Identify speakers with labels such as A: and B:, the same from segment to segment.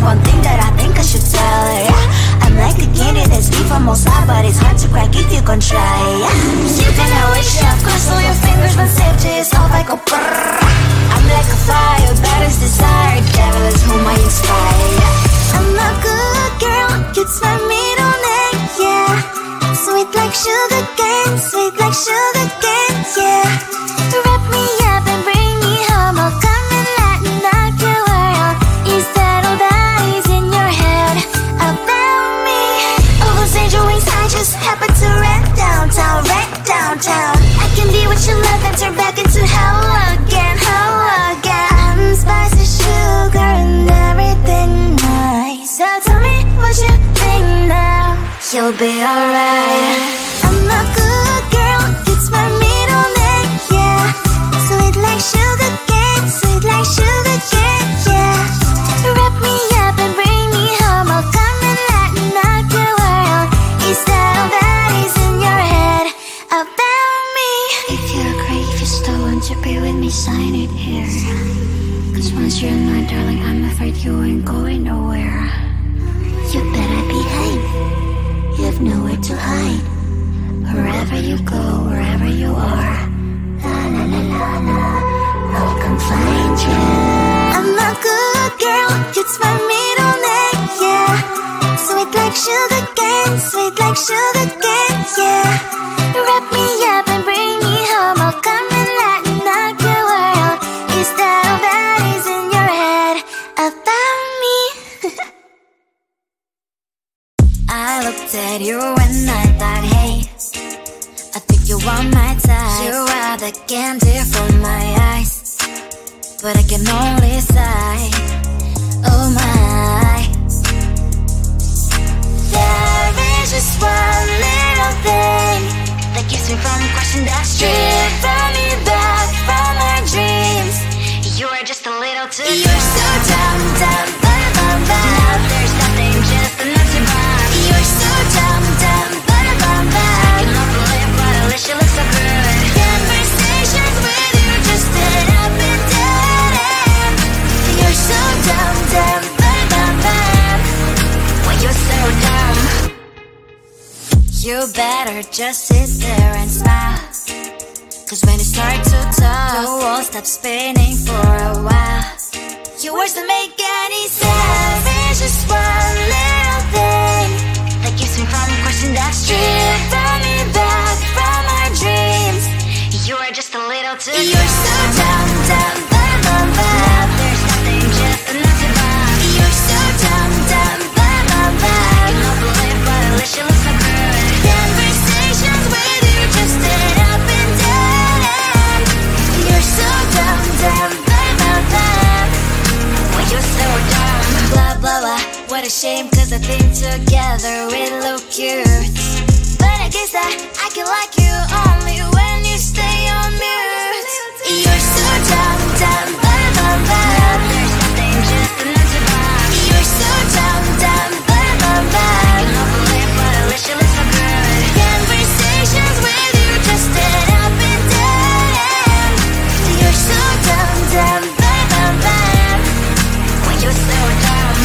A: one thing that I think I should tell her, yeah. I'm like the candy that's deep from all sides, but it's hard to crack if you can try, yeah. You can always shove, cross all your fingers when safety is off, I go brrrr. I'm like a fire, baddest desire, devil is whom I inspire, yeah. I'm a good girl, it's my middle name, yeah. Sweet like sugar cane, sweet like sugar cane, yeah. Wrap me up and bring me home, I'll come and lighten up your world. Is that all that is in your head about me? All those angel wings I just happen to rent downtown, I can be what you love and turn back into hell again, I'm spicy sugar and everything nice. So tell me what you think now, you'll be alright. I'm a good girl, it's my middle name, yeah. Sweet like sugar cane, sweet like sugar cane, yeah. Wrap me up and bring me home, I'll come and lighten up your world. Is that all that is in your head about me? If you're great, if you still want to be with me, sign it here. Cause once you're mine, darling, I'm afraid you ain't going nowhere. You better behave, you have nowhere to hide. Wherever you go, wherever you are, la la la la la, I'll come find you. I'm a good girl, it's my middle name, yeah. Sweet like sugar cane, sweet like sugar cane, yeah. Wrap me up and bring me home, I'll come and lighten up your world. Is that all that is in your head about me? I looked at you and I thought, hey, I think you are my type. You are the candy from my eyes, but I can only sigh, oh my. There is just one little thing that keeps me from crossing that street, from me back from my dreams. You are just a little too dumb. You're so dumb, dumb, bum, now there's nothing, just enough to bomb. You're so dumb, dumb, bum, I cannot believe what a wish you look so good. Conversations with you just end up in dead end. You're so dumb, dumb, bum, when you're so dumb. You better just sit there and smile, cause when you start to talk, the world stops spinning for a while. Your words don't make any sense. There's just one little thing that keeps me from crossing that street, from me back from our dreams. You are just a little too dumb. You're so dumb, dumb, bum, there's nothing, just enough to bomb. You're so dumb, dumb, bum, I cannot believe what a wish you look so good. Conversations with you just end up in dead end. You're so dumb, dumb, when you're so dumb. Blah, blah, blah, what a shame, cause I think together we look cute. But I guess that I can like you only when you stay on mute. You're so dumb, dumb, there's nothing, just enough to bomb. You're so dumb, dumb, I cannot believe what a wish you look so good. Conversations with you just end up in dead end. You're so dumb, dumb, when you're so dumb.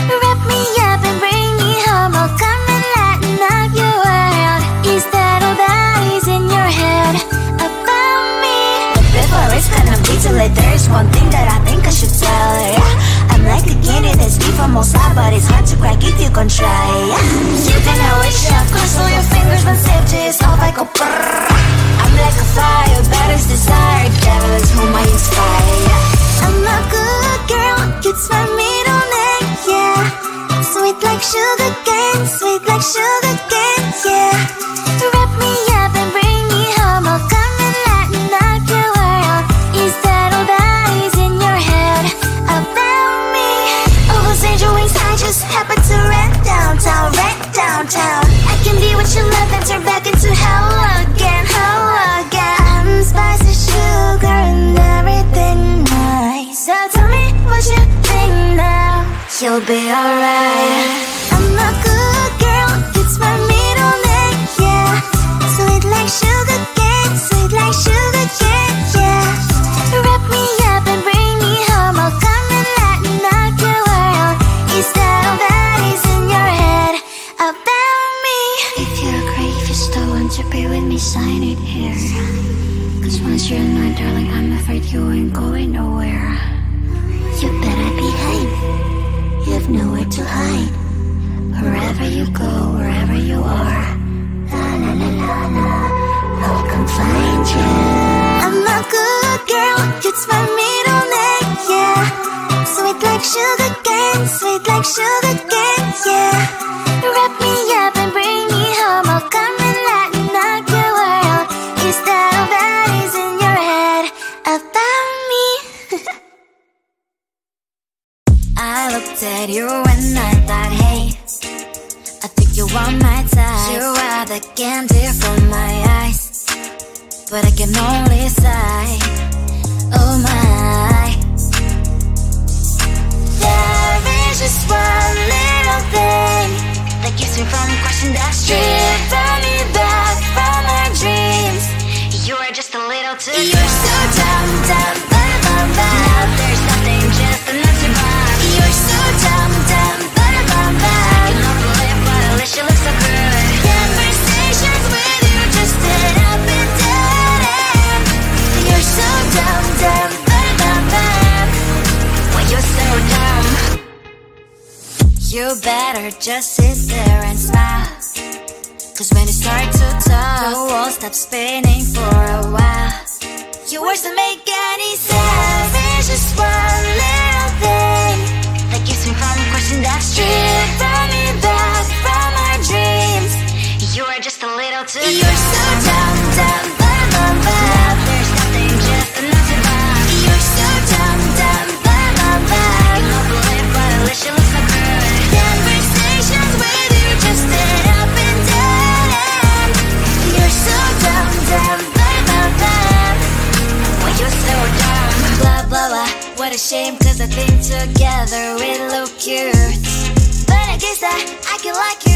A: Wrap me up and bring me home. I'll come and lighten up your world. Is that all that is in your head about me? But before it's gonna be too late, there's one thing that I think I should tell her. I'm like a candy that's deep from outside, but it's hard to crack if you can try. You can wish, of course, all your fingers when safety is off, I go brrr. I'm like a fire, batter's desire, devil is whom I inspire. I'm a good girl, it's my middle name, yeah. Sweet like sugar cane, sweet like sugar cane, yeah. Wrap me up and bring me home, I'll come and lighten up your world. Is that all that is in your head about me? All those angel wings I just happen to rent downtown, rent downtown. I can be what you love and turn back into hell again, hell again. I'm spicy sugar and everything nice. So tell me what you think now. You'll be alright. I'm a good girl, it's my middle name, yeah. Sweet like sugar cane, sweet like sugar cane, yeah. Wrap me up and bring me home, I'll come and lighten up your world. Is that all that is in your head about me? If you're great, if you still want to be with me, sign it here. Cause once you're mine, darling, I'm afraid you ain't going nowhere. You better behave, you have nowhere to hide. Wherever you go, wherever you are, la la la la la, I'll come find you. I'm a good girl, it's my middle name, yeah. Sweet like sugar cane, sweet like sugar cane, yeah. Wrap me up and bring me home, I'll come and lighten up your world. Is that all that is in your head about me? I looked at you and I thought, hey, I think you are my type. You are the candy from my eyes, but I can only sigh, oh my. There is just one little thing that keeps me from crossing that street. Drive me back from my dreams. You are just a little too close. You're so dumb, dumb, bum, bum, bum. Now there's nothing, just enough to buy. You're so dumb, dumb, bum, bum, bum. I can not believe, but at least you look so good. Conversations with you just end up in dead end. You're so dumb, dumb, bum, bum, bum. Well, you're so dumb. You better just sit there and smile. Cause when you start to talk, the world stops spinning for a while. Your words don't make any sense. There's just one little thing that keeps me from crossing that street. Drive me back from our dreams. You are just a little too close. You're so dumb, dumb, bum, bum, bum. Now there's nothing, just enough to buy. You're so dumb, dumb, bum, bum, bum. I cannot believe, but at least you look so good. Conversations with you just end up in dead end. You're so dumb, dumb, bum, bum, bum. Well, you're so dumb. Blah, blah, blah. What a shame, cause I think together we look cute. But I guess that I can like you